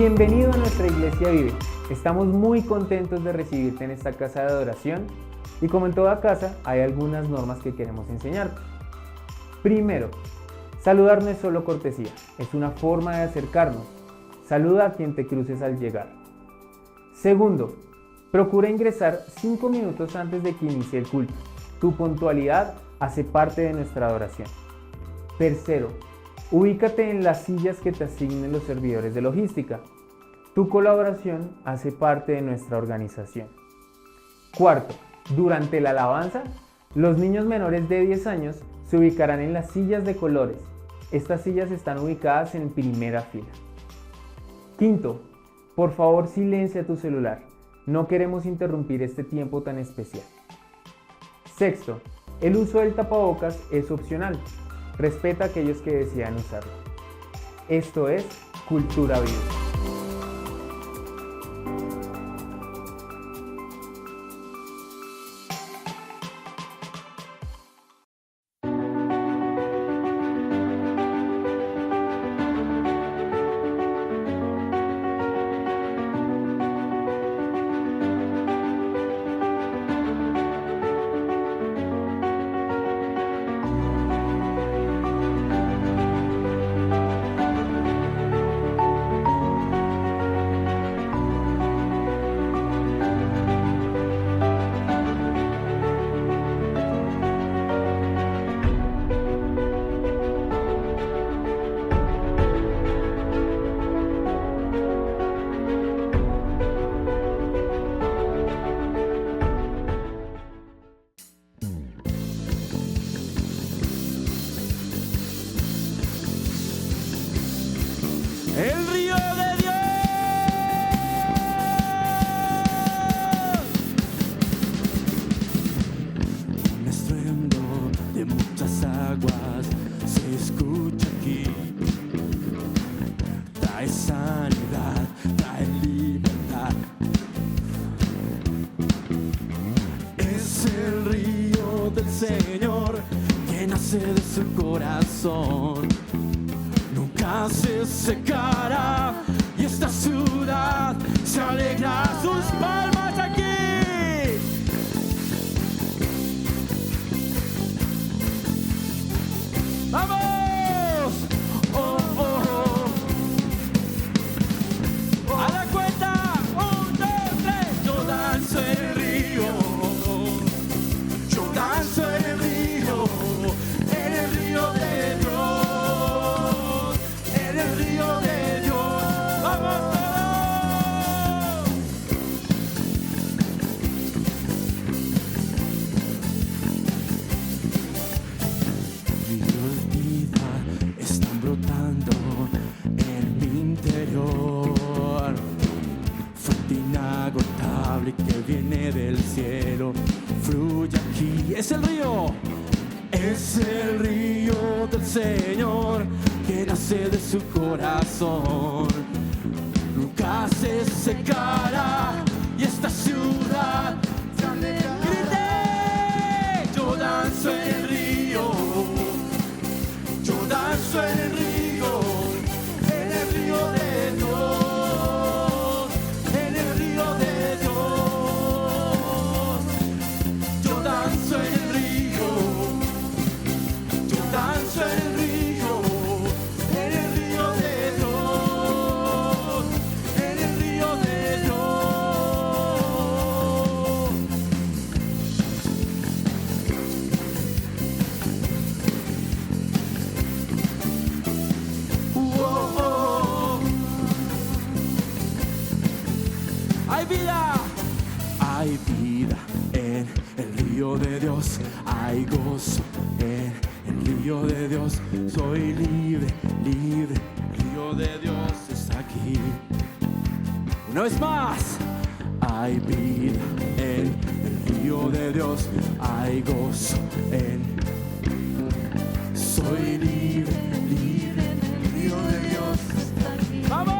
Bienvenido a nuestra Iglesia Vive. Estamos muy contentos de recibirte en esta casa de adoración y como en toda casa hay algunas normas que queremos enseñarte. Primero, saludar no es solo cortesía, es una forma de acercarnos. Saluda a quien te cruces al llegar. Segundo, procura ingresar 5 minutos antes de que inicie el culto. Tu puntualidad hace parte de nuestra adoración. Tercero, ubícate en las sillas que te asignen los servidores de logística. Tu colaboración hace parte de nuestra organización. Cuarto, durante la alabanza, los niños menores de 10 años se ubicarán en las sillas de colores. Estas sillas están ubicadas en primera fila. Quinto, por favor silencia tu celular. No queremos interrumpir este tiempo tan especial. Sexto, el uso del tapabocas es opcional. Respeta a aquellos que desean usarlo. Esto es Cultura Viva. El río de Dios, un estruendo de muchas aguas se escucha aquí. Trae sanidad, trae libertad. Es el río del Señor que nace de su corazón. Nunca se secará y esta ciudad se alegra. Sus palmas aquí. ¡Vamos! ¡Oh, oh, oh! A la cuenta, 1, 2, 3. Yo danzo en el río. Yo danzo en el río. En el río de Dios. Que viene del cielo, fluye aquí. Es el río del Señor que nace de su corazón. Nunca se secará y esta ciudad se alegra. ¡Grite! Yo danzo en el río, yo danzo en el río de Dios. Hay vida en el río de Dios, hay gozo en el río de Dios. Soy libre, libre, el río de Dios está aquí. Una vez más, hay vida en el río de Dios, hay gozo en. Soy libre, libre, el río de Dios está aquí. ¡Vamos!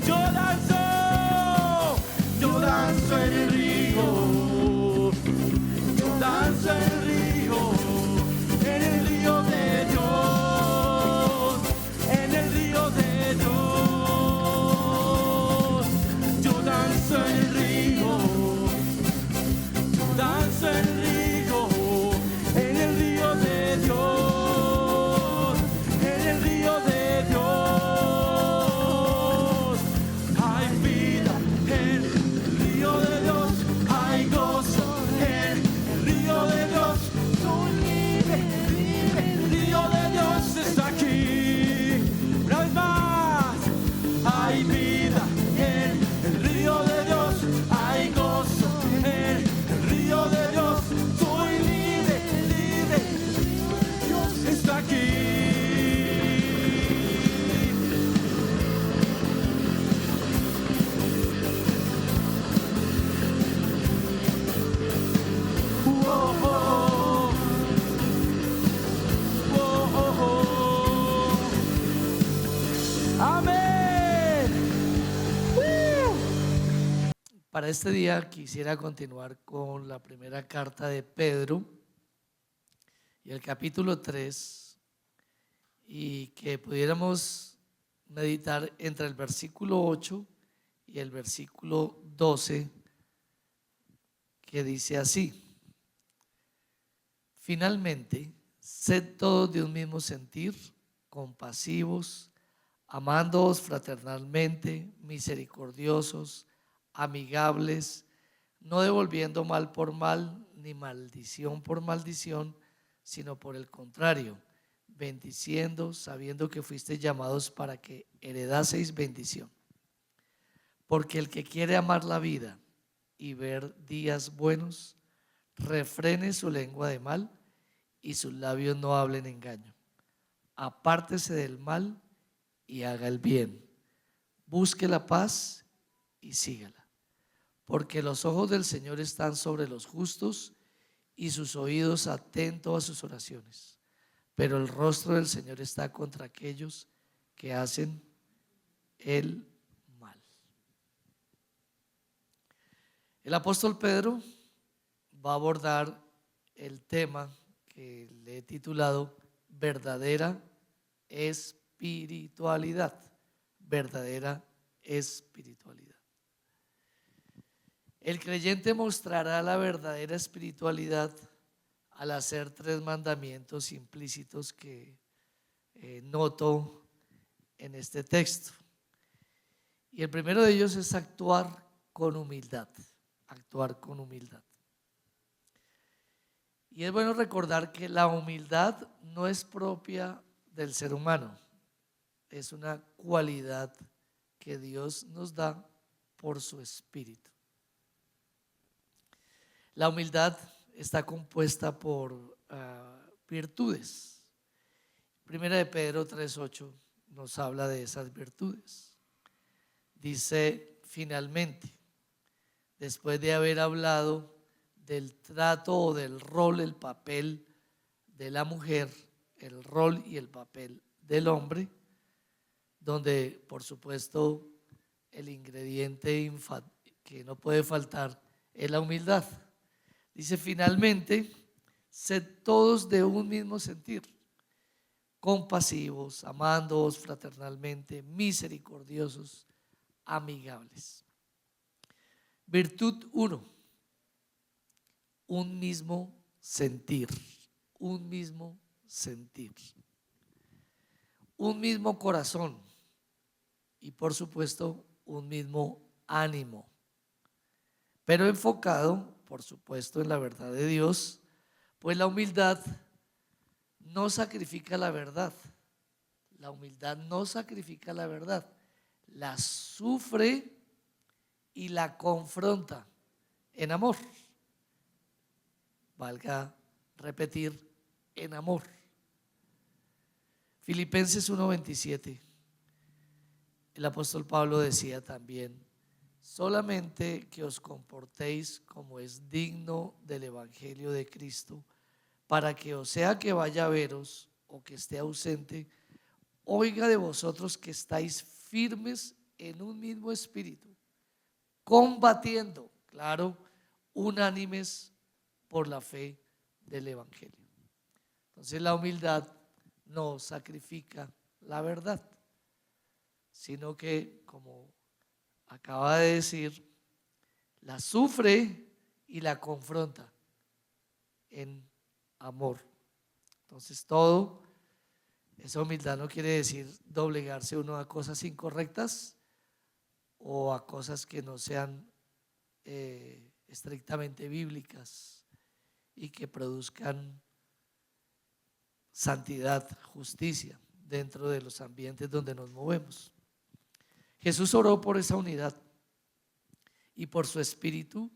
Yo danzo. danzo en el río, yo danzo en el río de Dios, en el río de Dios. Yo danzo en el río, yo danzo en el río, en el río de Dios, en el río de Dios. Hay vida en el río de Dios, hay gozo en el río de Dios. Soy libre, libre, el río de Dios está aquí. Una vez más, hay vida en el río de Dios, hay gozo en el río de Dios. Soy libre, libre, Dios está aquí. Oh, oh, oh, oh, oh. Amén. Para este día quisiera continuar con la primera carta de Pedro y el capítulo 3, y que pudiéramos meditar entre el versículo 8 y el versículo 12, que dice así: finalmente, sed todos de un mismo sentir, compasivos, amándoos fraternalmente, misericordiosos, amigables, no devolviendo mal por mal, ni maldición por maldición, sino por el contrario, bendiciendo, sabiendo que fuisteis llamados para que heredaseis bendición. Porque el que quiere amar la vida y ver días buenos, refrene su lengua de mal y sus labios no hablen engaño. Apártese del mal y haga el bien. Busque la paz y sígala. Porque los ojos del Señor están sobre los justos y sus oídos atentos a sus oraciones. Pero el rostro del Señor está contra aquellos que hacen el mal. El apóstol Pedro va a abordar el tema que le he titulado verdadera espiritualidad. Verdadera espiritualidad. El creyente mostrará la verdadera espiritualidad al hacer 3 mandamientos implícitos que noto en este texto. Y el primero de ellos es actuar con humildad. Actuar con humildad. Y es bueno recordar que la humildad no es propia del ser humano, es una cualidad que Dios nos da por su espíritu. La humildad está compuesta por virtudes. Primera de Pedro 3:8 nos habla de esas virtudes. Dice: finalmente, después de haber hablado del trato o del rol, el papel de la mujer, el rol y el papel del hombre, donde por supuesto el ingrediente que no puede faltar es la humildad. Dice: finalmente, sed todos de un mismo sentir, compasivos, amándoos fraternalmente, misericordiosos, amigables. Virtud 1, un mismo sentir, un mismo sentir, un mismo corazón y por supuesto un mismo ánimo, pero enfocado por supuesto en la verdad de Dios, pues la humildad no sacrifica la verdad. La humildad no sacrifica la verdad, la sufre y la confronta en amor. Valga repetir, en amor. Filipenses 1:27, el apóstol Pablo decía también: solamente que os comportéis como es digno del evangelio de Cristo, para que, o sea que vaya a veros o que esté ausente, oiga de vosotros que estáis firmes en un mismo espíritu, combatiendo claro, unánimes por la fe del Evangelio. Entonces la humildad no sacrifica la verdad, sino que, como acaba de decir, la sufre y la confronta en amor. Entonces esa humildad no quiere decir doblegarse uno a cosas incorrectas o a cosas que no sean estrictamente bíblicas y que produzcan santidad, justicia dentro de los ambientes donde nos movemos. Jesús oró por esa unidad y por su espíritu.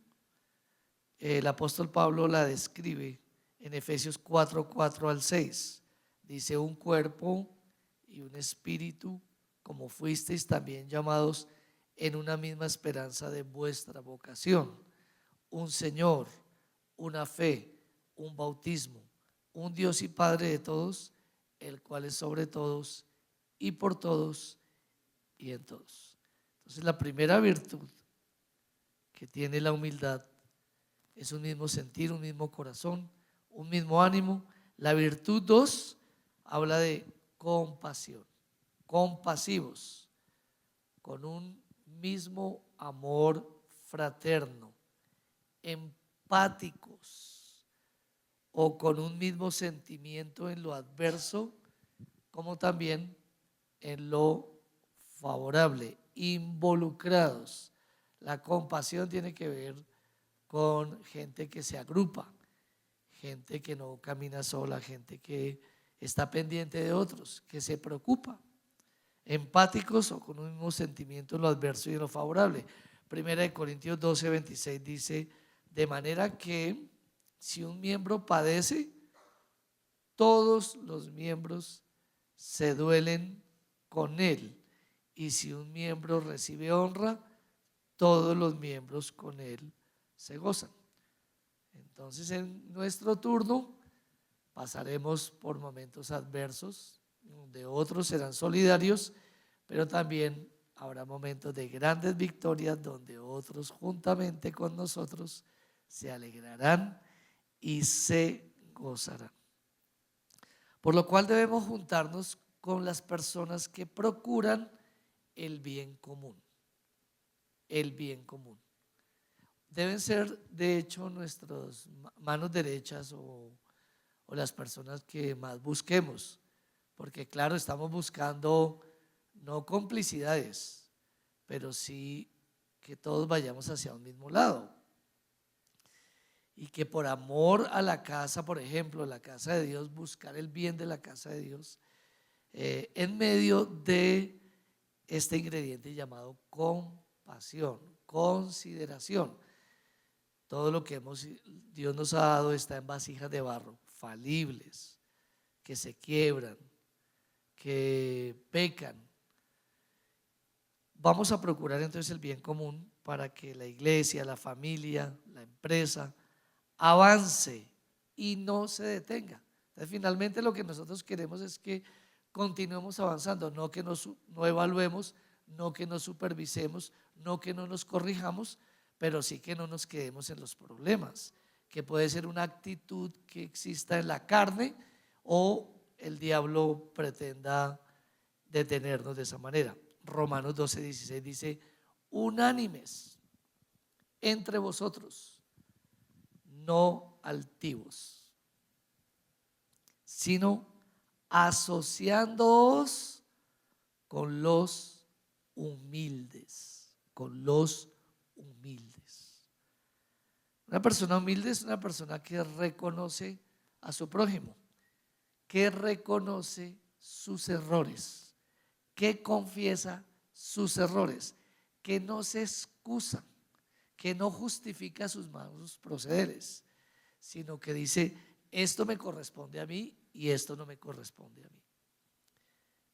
El apóstol Pablo la describe en Efesios 4:4 al 6. Dice: un cuerpo y un espíritu, como fuisteis también llamados en una misma esperanza de vuestra vocación. Un Señor, una fe, un bautismo, un Dios y Padre de todos, el cual es sobre todos y por todos y en todos. Entonces, la primera virtud que tiene la humildad es un mismo sentir, un mismo corazón, un mismo ánimo. La virtud 2 habla de compasión, compasivos, con un mismo amor fraterno, empáticos o con un mismo sentimiento en lo adverso como también en lo favorable, involucrados. La compasión tiene que ver con gente que se agrupa, gente que no camina sola, gente que está pendiente de otros, que se preocupa. Empáticos o con un mismo sentimiento en lo adverso y en lo favorable. Primera de Corintios 12:26 dice: de manera que si un miembro padece, todos los miembros se duelen con él, y si un miembro recibe honra, todos los miembros con él se gozan. Entonces, en nuestro turno pasaremos por momentos adversos, donde otros serán solidarios, pero también habrá momentos de grandes victorias donde otros juntamente con nosotros se alegrarán y se gozarán. Por lo cual debemos juntarnos con las personas que procuran el bien común. El bien común. Deben ser, de hecho, nuestras manos derechas o las personas que más busquemos, porque claro, estamos buscando no complicidades, pero sí que todos vayamos hacia un mismo lado y que por amor a la casa, por ejemplo, la casa de Dios, buscar el bien de la casa de Dios en medio de este ingrediente llamado compasión, consideración. Todo lo que Dios nos ha dado está en vasijas de barro, falibles, que se quiebran, que pecan. Vamos a procurar entonces el bien común para que la iglesia, la familia, la empresa avance y no se detenga. Entonces, finalmente lo que nosotros queremos es que continuemos avanzando, no que no evaluemos, no que nos supervisemos, no que no nos corrijamos, pero sí que no nos quedemos en los problemas, que puede ser una actitud que exista en la carne o el diablo pretenda detenernos de esa manera. Romanos 12:16 dice: unánimes entre vosotros, no altivos, sino asociándoos con los humildes, con los humildes. Una persona humilde es una persona que reconoce a su prójimo, que reconoce sus errores, que confiesa sus errores, que no se excusa, que no justifica sus malos procederes, sino que dice: esto me corresponde a mí y esto no me corresponde a mí.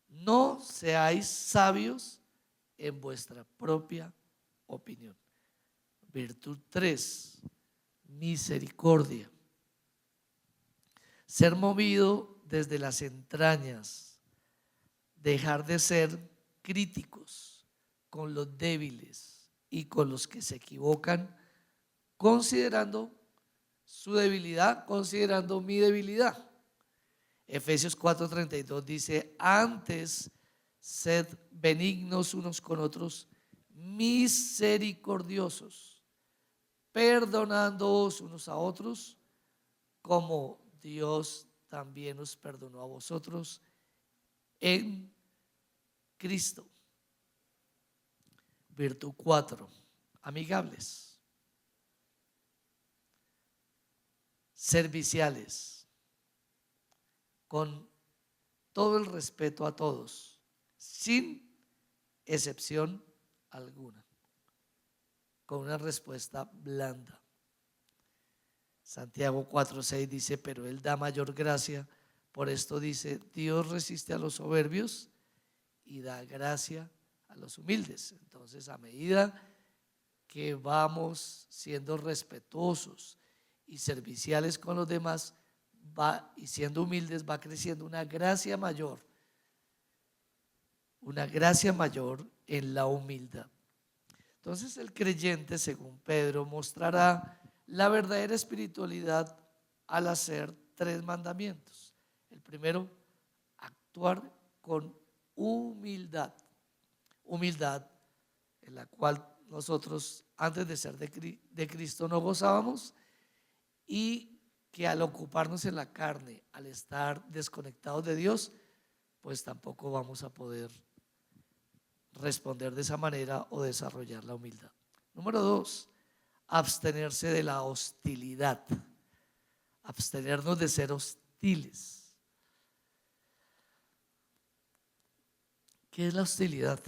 No seáis sabios en vuestra propia opinión. Virtud 3, misericordia. Ser movido desde las entrañas, dejar de ser críticos con los débiles y con los que se equivocan considerando su debilidad, considerando mi debilidad. Efesios 4:32 dice: antes sed benignos unos con otros, misericordiosos, perdonándoos unos a otros, como Dios también os perdonó a vosotros en Cristo. Virtud 4, amigables, serviciales, con todo el respeto a todos, sin excepción alguna, con una respuesta blanda. Santiago 4:6 dice: pero Él da mayor gracia. Por esto dice: Dios resiste a los soberbios y da gracia a los humildes. Entonces, a medida que vamos siendo respetuosos y serviciales con los demás, y siendo humildes, va creciendo una gracia mayor en la humildad. Entonces, el creyente, según Pedro, mostrará la verdadera espiritualidad al hacer 3 mandamientos. El primero, actuar con humildad. Humildad en la cual nosotros antes de ser de Cristo no gozábamos, y que al ocuparnos en la carne, al estar desconectados de Dios, pues tampoco vamos a poder responder de esa manera o desarrollar la humildad. Número 2, abstenerse de la hostilidad, abstenernos de ser hostiles. ¿Qué es la hostilidad?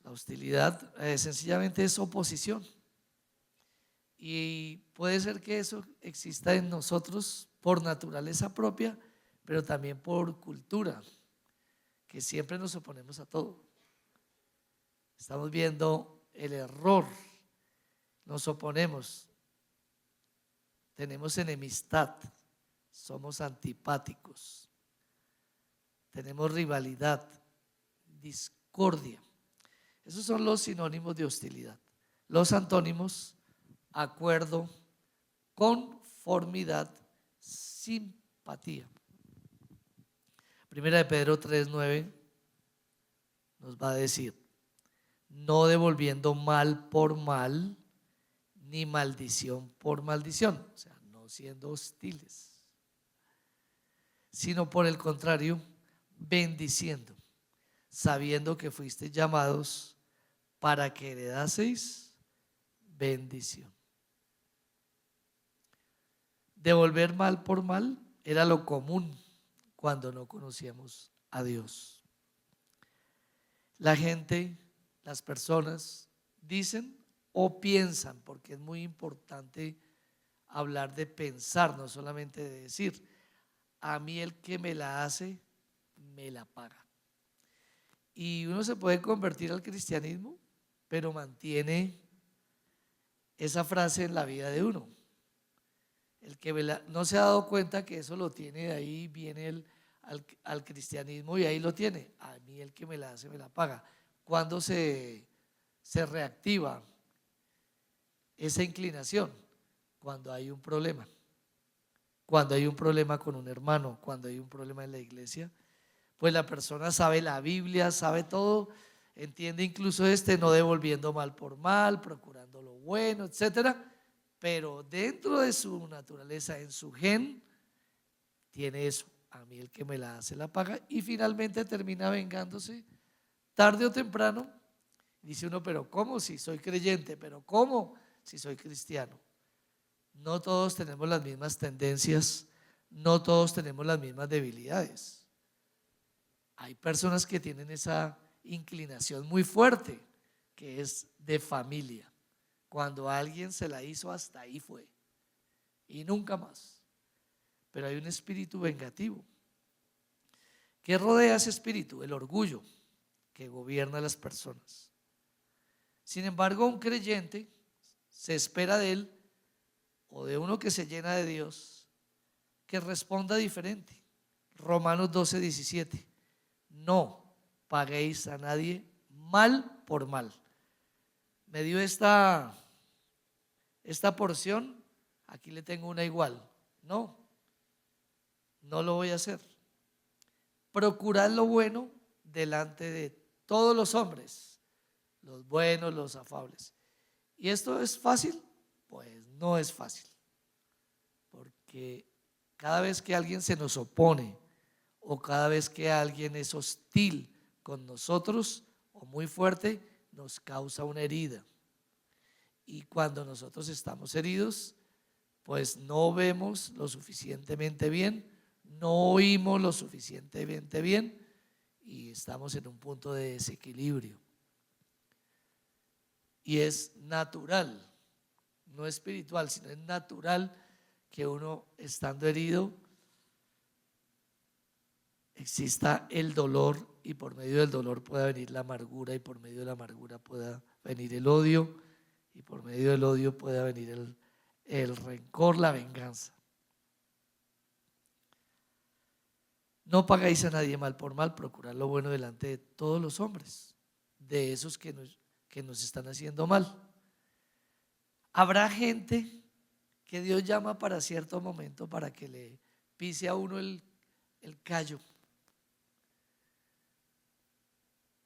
La hostilidad sencillamente es oposición, y puede ser que eso exista en nosotros por naturaleza propia, pero también por cultura, que siempre nos oponemos a todo. Estamos viendo el error, nos oponemos, tenemos enemistad, somos antipáticos, tenemos rivalidad, discordia. Esos son los sinónimos de hostilidad. Los antónimos: acuerdo, conformidad, simpatía. Primera de Pedro 3:9 nos va a decir: no devolviendo mal por mal, ni maldición por maldición, o sea, no siendo hostiles, sino por el contrario, bendiciendo, sabiendo que fuisteis llamados para que heredaseis bendición. Devolver mal por mal era lo común cuando no conocíamos a Dios. La gente, las personas dicen o piensan, porque es muy importante hablar de pensar, no solamente de decir: a mí el que me la hace, me la paga. Y uno se puede convertir al cristianismo, pero mantiene esa frase en la vida de uno. El que no se ha dado cuenta que eso lo tiene, de ahí viene al cristianismo, y ahí lo tiene: a mí el que me la hace, me la paga. ¿Cuándo se reactiva esa inclinación? Cuando hay un problema. Cuando hay un problema con un hermano, cuando hay un problema en la iglesia, pues la persona sabe la Biblia, sabe todo, entiende incluso no devolviendo mal por mal, procurando lo bueno, etcétera, pero dentro de su naturaleza, en su gen, tiene eso: a mí el que me la hace, la paga, y finalmente termina vengándose tarde o temprano. Dice uno: pero ¿cómo si soy creyente? ¿Pero cómo si soy cristiano? No todos tenemos las mismas tendencias, no todos tenemos las mismas debilidades. Hay personas que tienen esa inclinación muy fuerte, que es de familia. Cuando alguien se la hizo, hasta ahí fue y nunca más. Pero hay un espíritu vengativo. ¿Qué rodea ese espíritu? El orgullo, que gobierna a las personas. Sin embargo, un creyente, se espera de él, o de uno que se llena de Dios, que responda diferente. Romanos 12:17: no paguéis a nadie mal por mal. Me dio esta esta porción, aquí le tengo una igual. No, no lo voy a hacer. Procurad lo bueno delante de todos los hombres, los buenos, los afables. ¿Y esto es fácil? Pues no es fácil, porque cada vez que alguien se nos opone o cada vez que alguien es hostil con nosotros o muy fuerte, nos causa una herida. Y cuando nosotros estamos heridos, pues no vemos lo suficientemente bien, no oímos lo suficientemente bien y estamos en un punto de desequilibrio. Y es natural, no espiritual, sino es natural que uno estando herido exista el dolor y por medio del dolor pueda venir la amargura y por medio de la amargura pueda venir el odio y por medio del odio pueda venir el rencor, la venganza. No pagáis a nadie mal por mal, procurad lo bueno delante de todos los hombres, de esos que nos están haciendo mal. Habrá gente que Dios llama para cierto momento para que le pise a uno el callo.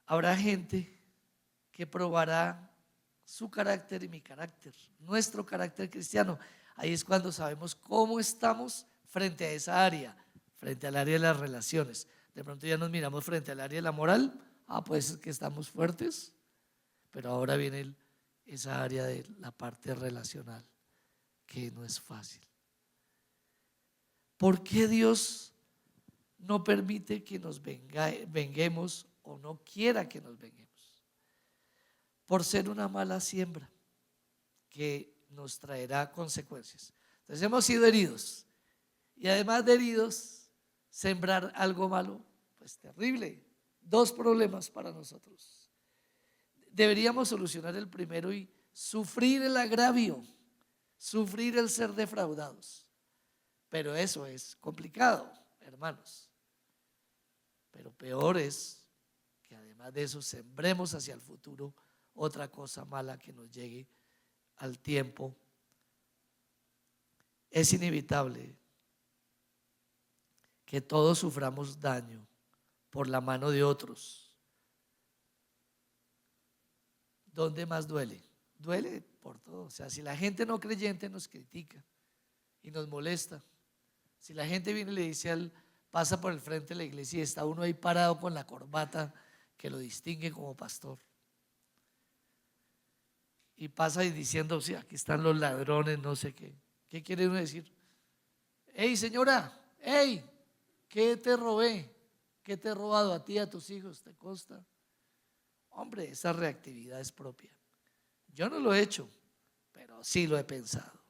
Habrá gente que probará su carácter y mi carácter, nuestro carácter cristiano. Ahí es cuando sabemos cómo estamos frente a esa área, frente al área de las relaciones. De pronto ya nos miramos frente al área de la moral, pues es que estamos fuertes, pero ahora viene esa área de la parte relacional, que no es fácil. ¿Por qué Dios no permite que nos venguemos o no quiera que nos venguemos? Por ser una mala siembra que nos traerá consecuencias. Entonces hemos sido heridos y además de heridos, sembrar algo malo, pues terrible. 2 problemas para nosotros. Deberíamos solucionar el primero y sufrir el agravio, sufrir el ser defraudados. Pero eso es complicado, hermanos. Pero peor es que además de eso sembremos hacia el futuro otra cosa mala que nos llegue al tiempo. Es inevitable que todos suframos daño por la mano de otros. ¿Dónde más duele? Duele por todo. O sea, si la gente no creyente nos critica y nos molesta, si la gente viene y le dice pasa por el frente de la iglesia y está uno ahí parado con la corbata que lo distingue como pastor, y pasa y diciendo, sí, aquí están los ladrones, no sé qué. ¿Qué quiere uno decir? Hey, señora, hey, ¿qué te robé? ¿Qué te he robado a ti, a tus hijos? ¿Te consta? Hombre, esa reactividad es propia. Yo no lo he hecho, pero sí lo he pensado.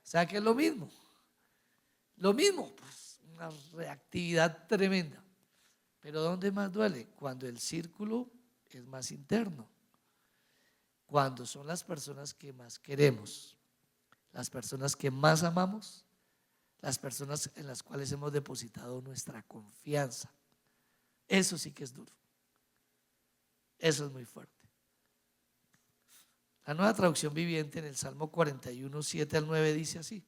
O sea que es lo mismo. Lo mismo, pues una reactividad tremenda. Pero ¿dónde más duele? Cuando el círculo es más interno. Cuando son las personas que más queremos, las personas que más amamos, las personas en las cuales hemos depositado nuestra confianza. Eso sí que es duro. Eso es muy fuerte. La Nueva Traducción Viviente en el Salmo 41, 7 al 9 dice así: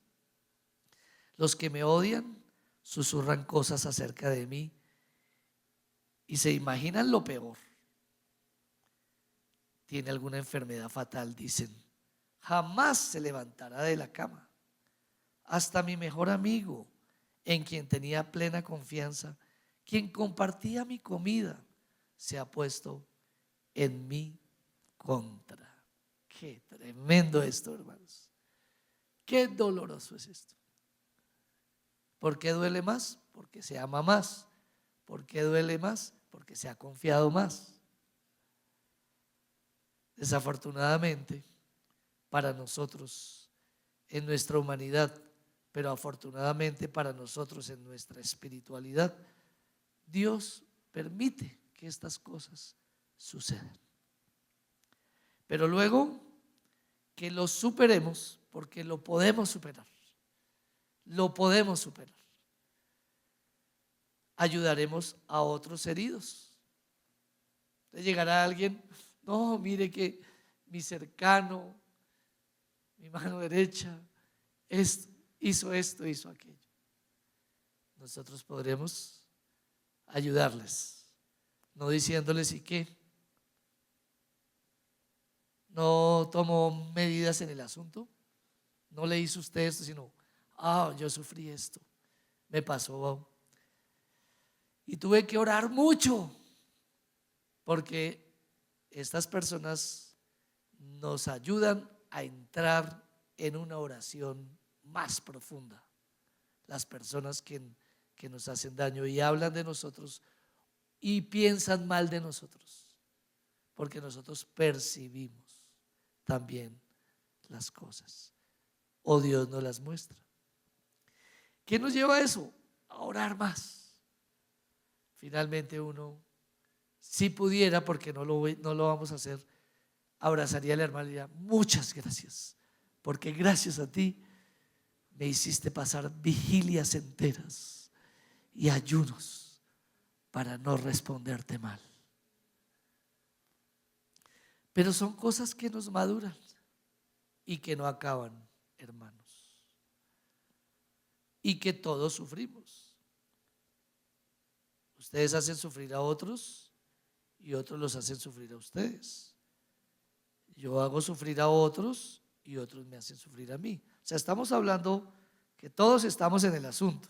los que me odian susurran cosas acerca de mí y se imaginan lo peor. Tiene alguna enfermedad fatal, dicen, jamás se levantará de la cama. Hasta mi mejor amigo, en quien tenía plena confianza, quien compartía mi comida, se ha puesto en mi contra. Qué tremendo esto, hermanos. Qué doloroso es esto. ¿Por qué duele más? Porque se ama más. ¿Por qué duele más? Porque se ha confiado más. Desafortunadamente, para nosotros en nuestra humanidad, pero afortunadamente para nosotros en nuestra espiritualidad, Dios permite que estas cosas sucedan. Pero luego que lo superemos, porque lo podemos superar, lo podemos superar. Ayudaremos a otros heridos. Entonces llegará alguien, no, mire que mi cercano, mi mano derecha hizo esto, hizo aquello. Nosotros podremos ayudarles, no diciéndoles ¿y qué? No tomó medidas en el asunto, no le hizo usted esto, sino yo sufrí esto, me pasó y tuve que orar mucho, porque estas personas nos ayudan a entrar en una oración más profunda. Las personas que nos hacen daño y hablan de nosotros y piensan mal de nosotros, porque nosotros percibimos también las cosas, o Dios nos las muestra. ¿Qué nos lleva a eso? A orar más. Finalmente uno, si pudiera, porque no lo vamos a hacer, abrazaría al hermano y diría: muchas gracias, porque gracias a ti me hiciste pasar vigilias enteras y ayunos para no responderte mal. Pero son cosas que nos maduran y que no acaban, hermanos, y que todos sufrimos. Ustedes hacen sufrir a otros y otros los hacen sufrir a ustedes. Yo hago sufrir a otros y otros me hacen sufrir a mí. O sea, estamos hablando que todos estamos en el asunto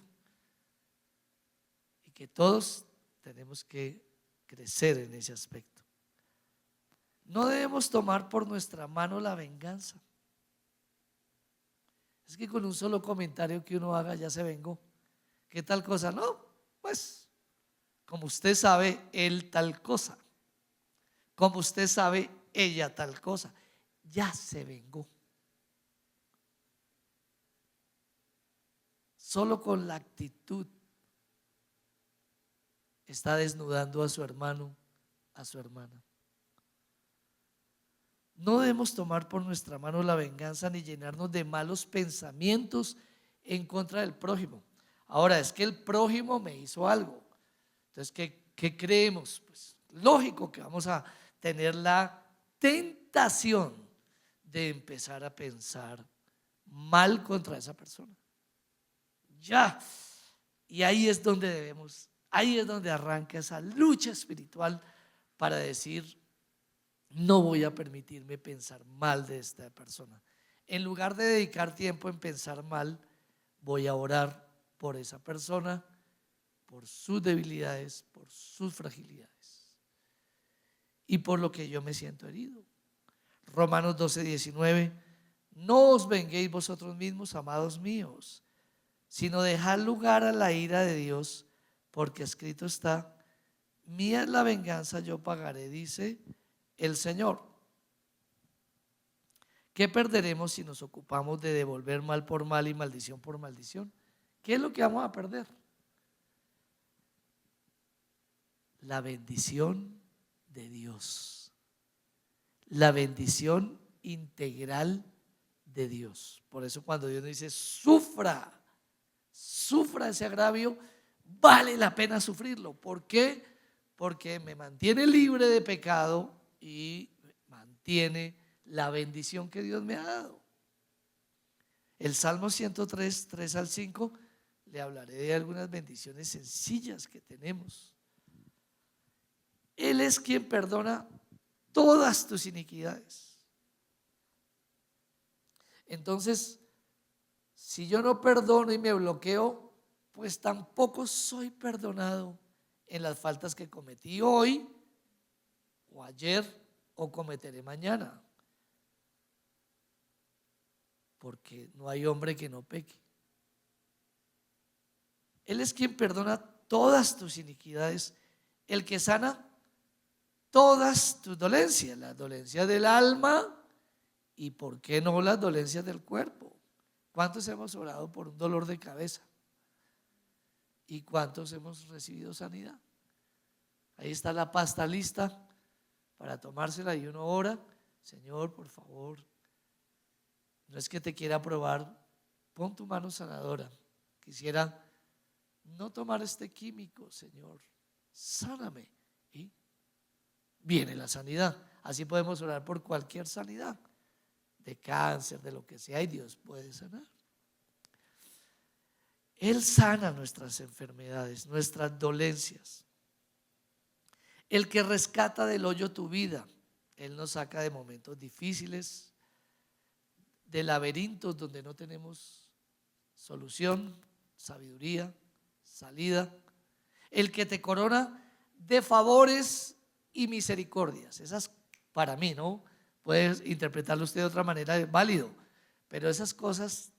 y que todos tenemos que crecer en ese aspecto. No debemos tomar por nuestra mano la venganza. Es que con un solo comentario que uno haga ya se vengó. ¿Qué tal cosa? No, pues como usted sabe, él tal cosa. Como usted sabe, ella tal cosa. Ya se vengó. Solo con la actitud está desnudando a su hermano, a su hermana. No debemos tomar por nuestra mano la venganza ni llenarnos de malos pensamientos en contra del prójimo. Ahora, es que el prójimo me hizo algo. Entonces, ¿qué creemos? Pues lógico que vamos a tener la tentación de empezar a pensar mal contra esa persona. Ya. Y ahí es donde arranca esa lucha espiritual para decir: no voy a permitirme pensar mal de esta persona. En lugar de dedicar tiempo en pensar mal, voy a orar por esa persona, por sus debilidades, por sus fragilidades y por lo que yo me siento herido. Romanos 12:19: no os venguéis vosotros mismos, amados míos, sino dejad lugar a la ira de Dios, porque escrito está: mía es la venganza, yo pagaré, dice el Señor. ¿Qué perderemos si nos ocupamos de devolver mal por mal y maldición por maldición? ¿Qué es lo que vamos a perder? La bendición de Dios, la bendición integral de Dios. Por eso cuando Dios nos dice: sufra ese agravio, vale la pena sufrirlo. ¿Por qué? Porque me mantiene libre de pecado y mantiene la bendición que Dios me ha dado. El Salmo 103, 3 al 5, le hablaré de algunas bendiciones sencillas que tenemos. Él es quien perdona todas tus iniquidades. Entonces, si yo no perdono y me bloqueo, pues tampoco soy perdonado en las faltas que cometí hoy o ayer o cometeré mañana, porque no hay hombre que no peque. Él es quien perdona todas tus iniquidades, el que sana todas tus dolencias, las dolencias del alma y, ¿por qué no, las dolencias del cuerpo? ¿Cuántos hemos orado por un dolor de cabeza? ¿Y cuántos hemos recibido sanidad? Ahí está la pasta lista para tomársela y uno ora: Señor, por favor, no es que te quiera probar, pon tu mano sanadora. Quisiera no tomar este químico, Señor, sáname. Y viene la sanidad. Así podemos orar por cualquier sanidad de cáncer, de lo que sea, y Dios puede sanar. Él sana nuestras enfermedades, nuestras dolencias. El que rescata del hoyo tu vida. Él nos saca de momentos difíciles, de laberintos donde no tenemos solución, sabiduría, salida. El que te corona de favores y misericordias. Esas para mí, ¿no? Puedes interpretarlo usted de otra manera, es válido. Pero esas cosas,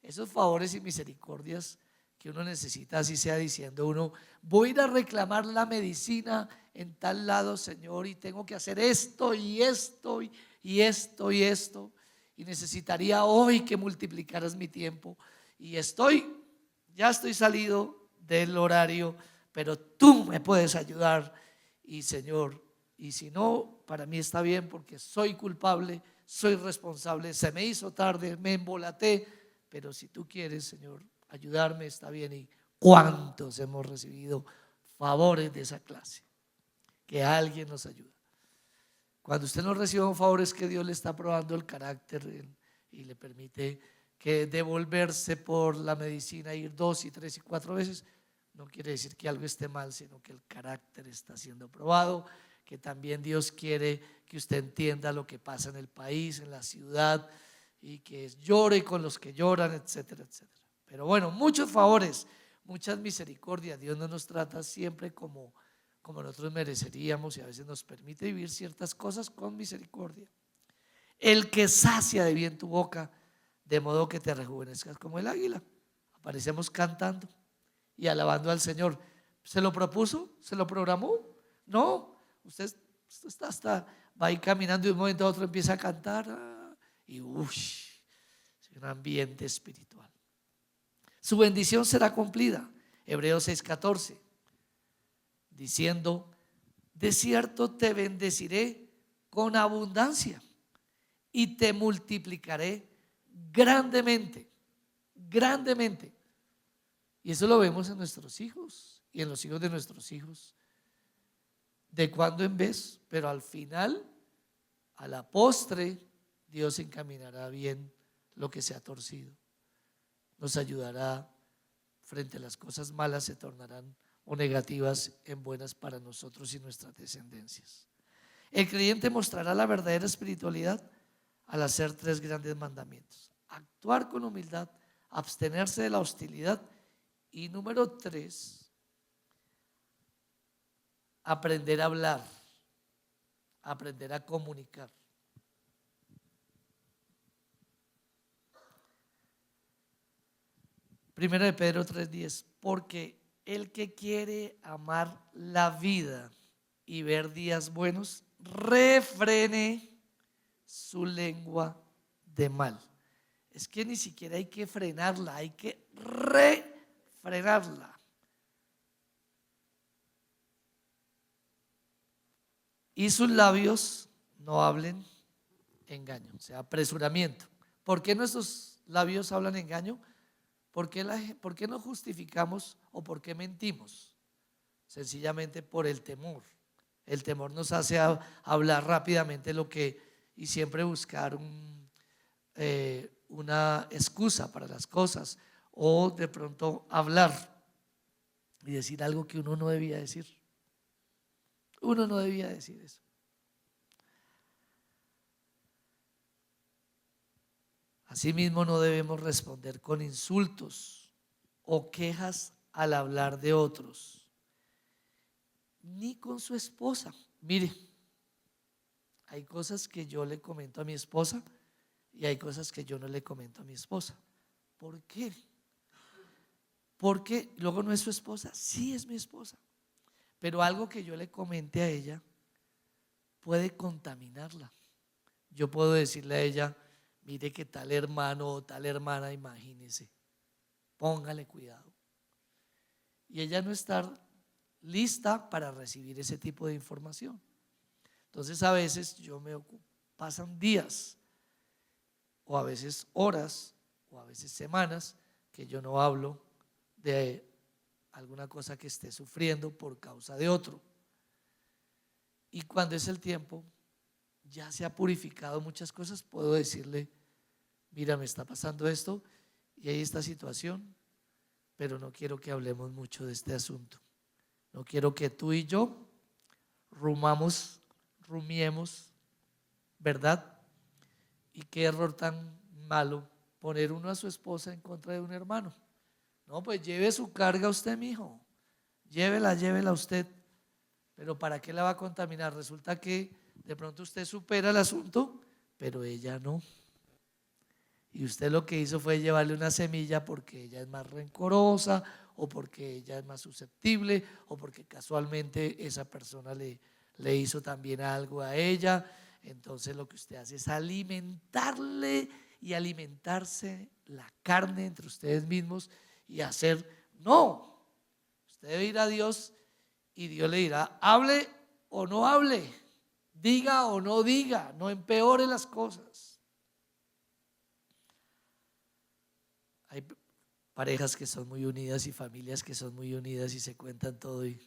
esos favores y misericordias que uno necesita, así sea diciendo uno, voy a ir a reclamar la medicina en tal lado, Señor, y tengo que hacer esto y esto y esto y esto, y necesitaría hoy que multiplicaras mi tiempo, y ya estoy salido del horario, pero tú me puedes ayudar, y Señor, y si no, para mí está bien porque soy culpable, soy responsable, se me hizo tarde, me embolaté, pero si tú quieres, Señor, ayudarme, está bien. Y cuántos hemos recibido favores de esa clase, que alguien nos ayuda. Cuando usted no recibe un favor es que Dios le está probando el carácter y le permite que devolverse por la medicina, ir 2 y 3 y 4 veces, no quiere decir que algo esté mal, sino que el carácter está siendo probado, que también Dios quiere que usted entienda lo que pasa en el país, en la ciudad, y que llore con los que lloran, etcétera, etcétera. Pero bueno, muchos favores, muchas misericordias. Dios no nos trata siempre como nosotros mereceríamos, y a veces nos permite vivir ciertas cosas con misericordia. El que sacia de bien tu boca, de modo que te rejuvenezcas como el águila. Aparecemos cantando y alabando al Señor. ¿Se lo propuso? ¿Se lo programó? No, usted va ahí caminando y de un momento a otro empieza a cantar y un ambiente espiritual. Su bendición será cumplida. Hebreos 6:14, diciendo, de cierto te bendeciré con abundancia y te multiplicaré grandemente, grandemente. Y eso lo vemos en nuestros hijos y en los hijos de nuestros hijos, de cuando en vez, pero al final, a la postre, Dios encaminará bien lo que se ha torcido. Nos ayudará frente a las cosas malas, se tornarán o negativas en buenas para nosotros y nuestras descendencias. El creyente mostrará la verdadera espiritualidad al hacer 3 grandes mandamientos: actuar con humildad, abstenerse de la hostilidad y número 3, aprender a hablar, aprender a comunicar. Primero de Pedro 3:10, porque el que quiere amar la vida y ver días buenos, refrene su lengua de mal. Es que ni siquiera hay que frenarla, hay que refrenarla. Y sus labios no hablen engaño, o sea, apresuramiento. ¿Por qué nuestros labios hablan engaño? ¿Por qué no justificamos o por qué mentimos? Sencillamente por el temor. El temor nos hace hablar rápidamente y siempre buscar una excusa para las cosas, o de pronto hablar y decir algo que uno no debía decir. Uno no debía decir eso. Asimismo, no debemos responder con insultos o quejas al hablar de otros, ni con su esposa. Mire, hay cosas que yo le comento a mi esposa y hay cosas que yo no le comento a mi esposa. ¿Por qué? Porque luego no es su esposa, sí es mi esposa, pero algo que yo le comente a ella puede contaminarla. Yo puedo decirle a ella, mire que tal hermano o tal hermana, imagínese, póngale cuidado. Y ella no está lista para recibir ese tipo de información. Entonces a veces pasan días o a veces horas o a veces semanas que yo no hablo de alguna cosa que esté sufriendo por causa de otro. Y cuando es el tiempo, ya se ha purificado muchas cosas, puedo decirle, mira, me está pasando esto y hay esta situación, pero no quiero que hablemos mucho de este asunto. No quiero que tú y yo rumiemos, ¿verdad? Y qué error tan malo poner uno a su esposa en contra de un hermano. No, pues lleve su carga usted, mijo. Llévela usted. Pero ¿para qué la va a contaminar? Resulta que de pronto usted supera el asunto, pero ella no. Y usted lo que hizo fue llevarle una semilla porque ella es más rencorosa, o porque ella es más susceptible, o porque casualmente esa persona le hizo también algo a ella. Entonces lo que usted hace es alimentarle y alimentarse la carne entre ustedes mismos y hacer, no, usted debe ir a Dios y Dios le dirá, hable o no hable, diga o no diga, no empeore las cosas. Hay parejas que son muy unidas y familias que son muy unidas y se cuentan todo y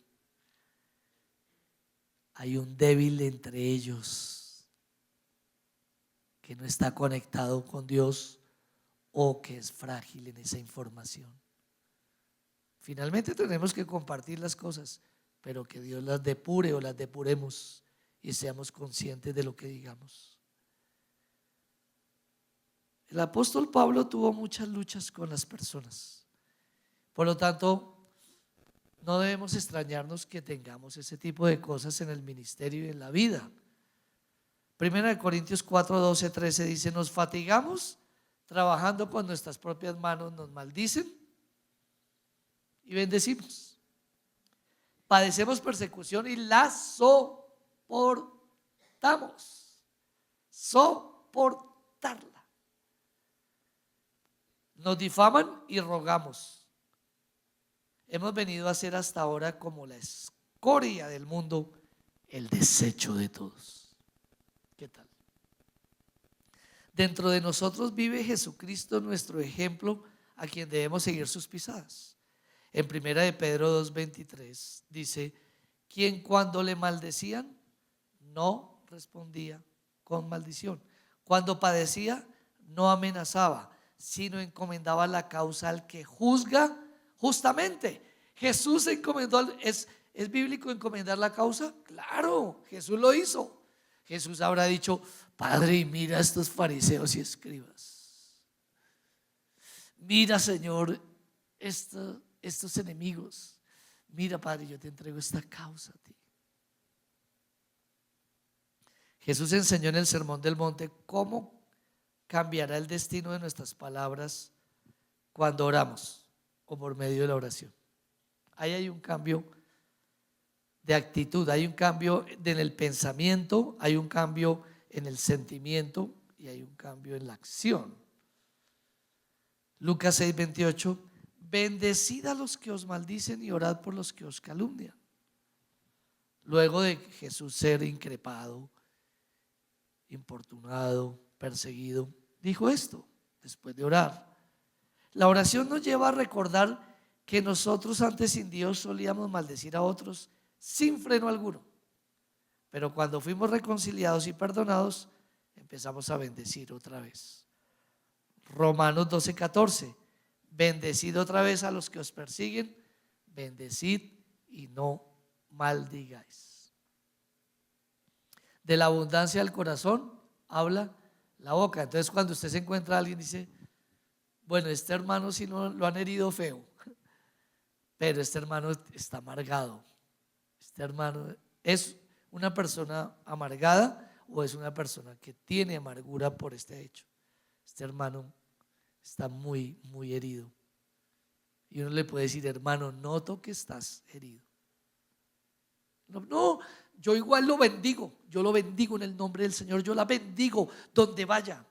hay un débil entre ellos que no está conectado con Dios o que es frágil en esa información. Finalmente tenemos que compartir las cosas, pero que Dios las depure o las depuremos y seamos conscientes de lo que digamos. El apóstol Pablo tuvo muchas luchas con las personas. Por lo tanto, no debemos extrañarnos que tengamos ese tipo de cosas en el ministerio y en la vida. Primera de Corintios 4, 12, 13 dice, nos fatigamos trabajando con nuestras propias manos, nos maldicen y bendecimos. Padecemos persecución y la soportamos. Soportarla. Nos difaman y rogamos. Hemos venido a ser hasta ahora como la escoria del mundo, el desecho de todos. ¿Qué tal? Dentro de nosotros vive Jesucristo, nuestro ejemplo, a quien debemos seguir sus pisadas. En primera de Pedro 2:23 dice, quien cuando le maldecían no respondía con maldición. Cuando padecía no amenazaba, sino encomendaba la causa al que juzga justamente. Jesús encomendó, ¿es bíblico encomendar la causa? Claro, Jesús lo hizo. Jesús habrá dicho, Padre, mira a estos fariseos y escribas. Mira, Señor, estos enemigos. Mira, Padre, yo te entrego esta causa a ti. Jesús enseñó en el Sermón del Monte cómo cambiará el destino de nuestras palabras cuando oramos o por medio de la oración. Ahí hay un cambio de actitud, hay un cambio en el pensamiento, hay un cambio en el sentimiento y hay un cambio en la acción. Lucas 6:28, bendecid a los que os maldicen y orad por los que os calumnian. Luego de Jesús ser increpado, importunado, perseguido, dijo esto después de orar. La oración nos lleva a recordar que nosotros antes sin Dios solíamos maldecir a otros sin freno alguno, pero cuando fuimos reconciliados y perdonados empezamos a bendecir otra vez. Romanos 12:14, bendecid otra vez a los que os persiguen, bendecid y no maldigáis. De la abundancia del corazón habla la boca. Entonces cuando usted se encuentra a alguien dice, bueno, este hermano sí lo han herido feo, pero este hermano está amargado. Este hermano es una persona amargada o es una persona que tiene amargura por este hecho. Este hermano está muy, muy herido. Y uno le puede decir, hermano, noto que estás herido. No, yo igual lo bendigo. Yo lo bendigo en el nombre del Señor. Yo la bendigo donde vaya.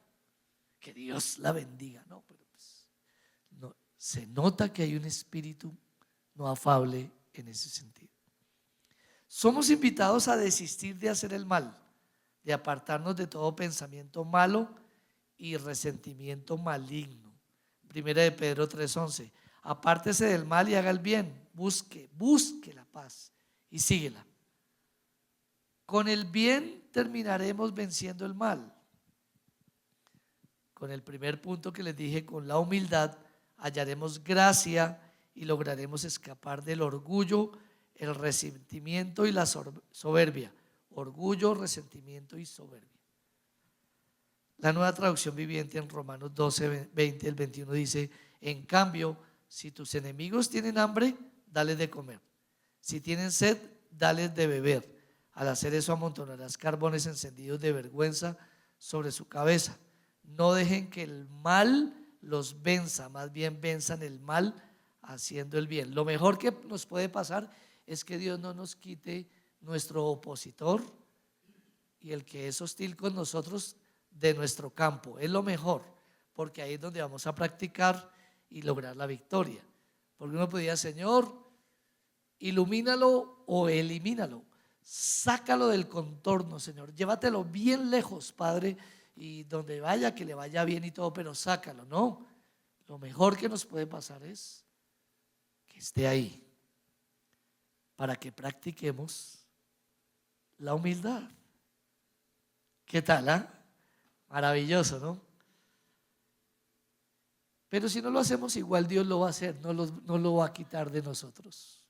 Que Dios la bendiga. No, pero pues, no, se nota que hay un espíritu no afable en ese sentido. Somos invitados a desistir de hacer el mal, de apartarnos de todo pensamiento malo y resentimiento maligno. Primera de Pedro 3:11, apártese del mal y haga el bien, busque la paz y síguela. Con el bien terminaremos venciendo el mal? Con el primer punto que les dije, con la humildad hallaremos gracia y lograremos escapar del orgullo, el resentimiento y la soberbia. Orgullo, resentimiento y soberbia. La Nueva Traducción Viviente en Romanos 12, 20, el 21 dice: en cambio, si tus enemigos tienen hambre, dales de comer. Si tienen sed, dales de beber. Al hacer eso amontonarás carbones encendidos de vergüenza sobre su cabeza. No dejen que el mal los venza, más bien venzan el mal haciendo el bien. Lo mejor que nos puede pasar es que Dios no nos quite nuestro opositor y el que es hostil con nosotros de nuestro campo. Es lo mejor, porque ahí es donde vamos a practicar y lograr la victoria. Porque uno podría: Señor, ilumínalo o elimínalo, sácalo del contorno, Señor, llévatelo bien lejos, Padre, y donde vaya que le vaya bien y todo, pero sácalo. No, lo mejor que nos puede pasar es que esté ahí, para que practiquemos la humildad. ¿Qué tal? Maravilloso, ¿no? Pero si no lo hacemos igual, Dios lo va a hacer, no lo va a quitar de nosotros.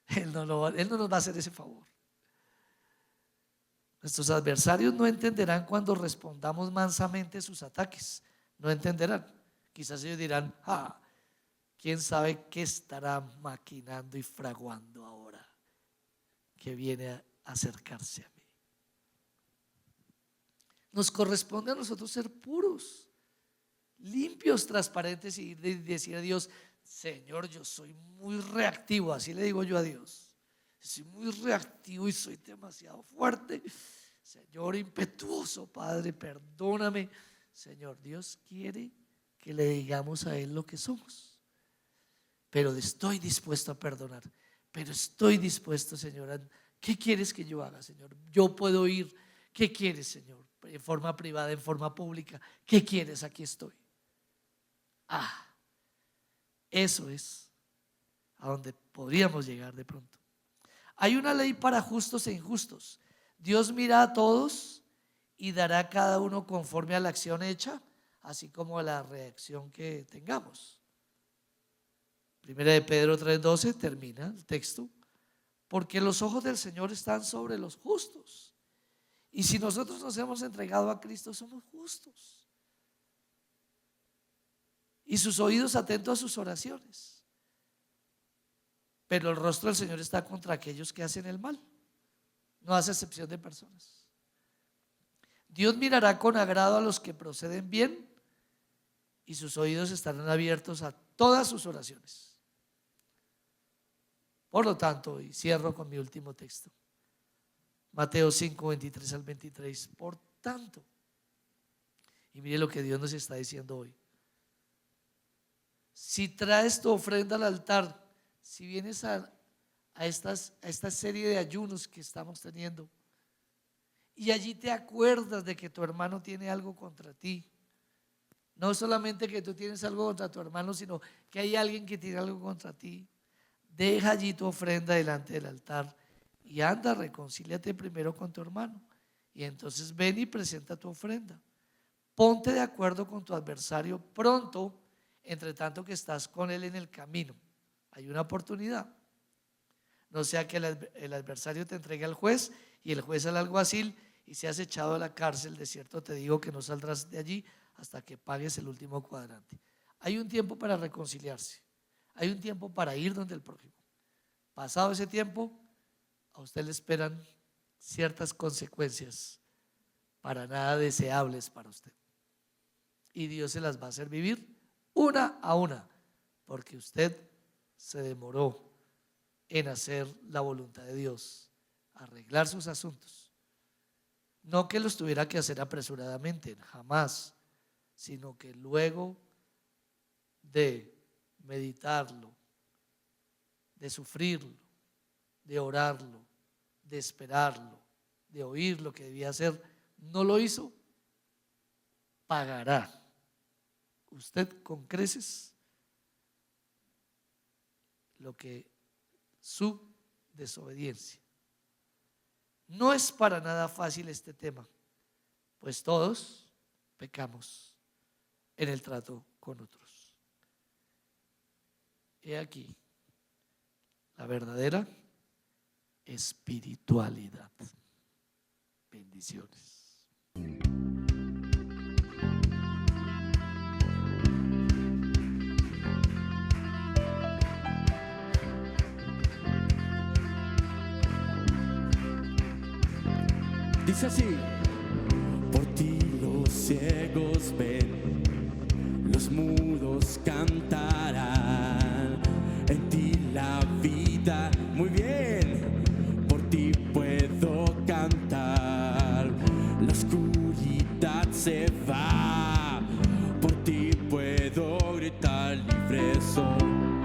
Él no nos va a hacer ese favor. Nuestros adversarios no entenderán cuando respondamos mansamente sus ataques. No entenderán. Quizás ellos dirán: quién sabe qué estará maquinando y fraguando ahora que viene a acercarse a mí. Nos corresponde a nosotros ser puros, limpios, transparentes y decir a Dios: Señor, yo soy muy reactivo. Así le digo yo a Dios: soy muy reactivo y soy demasiado fuerte. Señor, impetuoso, Padre, perdóname. Señor, Dios quiere que le digamos a Él lo que somos. Pero estoy dispuesto a perdonar. Pero estoy dispuesto, Señor, ¿qué quieres que yo haga, Señor? Yo puedo ir. ¿Qué quieres, Señor? En forma privada, en forma pública. ¿Qué quieres? Aquí estoy. Eso es a donde podríamos llegar de pronto. Hay una ley para justos e injustos. Dios mira a todos y dará a cada uno conforme a la acción hecha, así como a la reacción que tengamos. Primera de Pedro 3:12 termina el texto: porque los ojos del Señor están sobre los justos. Y si nosotros nos hemos entregado a Cristo, somos justos. Y sus oídos atentos a sus oraciones. Pero el rostro del Señor está contra aquellos que hacen el mal. No hace excepción de personas. Dios mirará con agrado a los que proceden bien y sus oídos estarán abiertos a todas sus oraciones. Por lo tanto, y cierro con mi último texto, Mateo 5, 23 al 23. Por tanto, y mire lo que Dios nos está diciendo hoy: si traes tu ofrenda al altar, si vienes a esta serie de ayunos que estamos teniendo, y allí te acuerdas de que tu hermano tiene algo contra ti, no solamente que tú tienes algo contra tu hermano, sino que hay alguien que tiene algo contra ti, deja allí tu ofrenda delante del altar y anda, reconcíliate primero con tu hermano, y entonces ven y presenta tu ofrenda. Ponte de acuerdo con tu adversario pronto, entre tanto que estás con él en el camino. Hay una oportunidad. No sea que el adversario te entregue al juez y el juez al alguacil y seas echado a la cárcel. De cierto te digo que no saldrás de allí hasta que pagues el último cuadrante. Hay un tiempo para reconciliarse. Hay un tiempo para ir donde el prójimo. Pasado ese tiempo, a usted le esperan ciertas consecuencias para nada deseables para usted. Y Dios se las va a hacer vivir una a una, porque usted se demoró en hacer la voluntad de Dios, arreglar sus asuntos. No que los tuviera que hacer apresuradamente, jamás, sino que luego de meditarlo, de sufrirlo, de orarlo, de esperarlo, de oír lo que debía hacer, no lo hizo, pagará usted con creces lo que su desobediencia. No es para nada fácil este tema, pues todos pecamos en el trato con otros. He aquí la verdadera espiritualidad. Bendiciones. Dice así: por ti los ciegos ven, los mudos cantarán, en ti la vida, muy bien, por ti puedo cantar, la oscuridad se va, por ti puedo gritar, libre soy.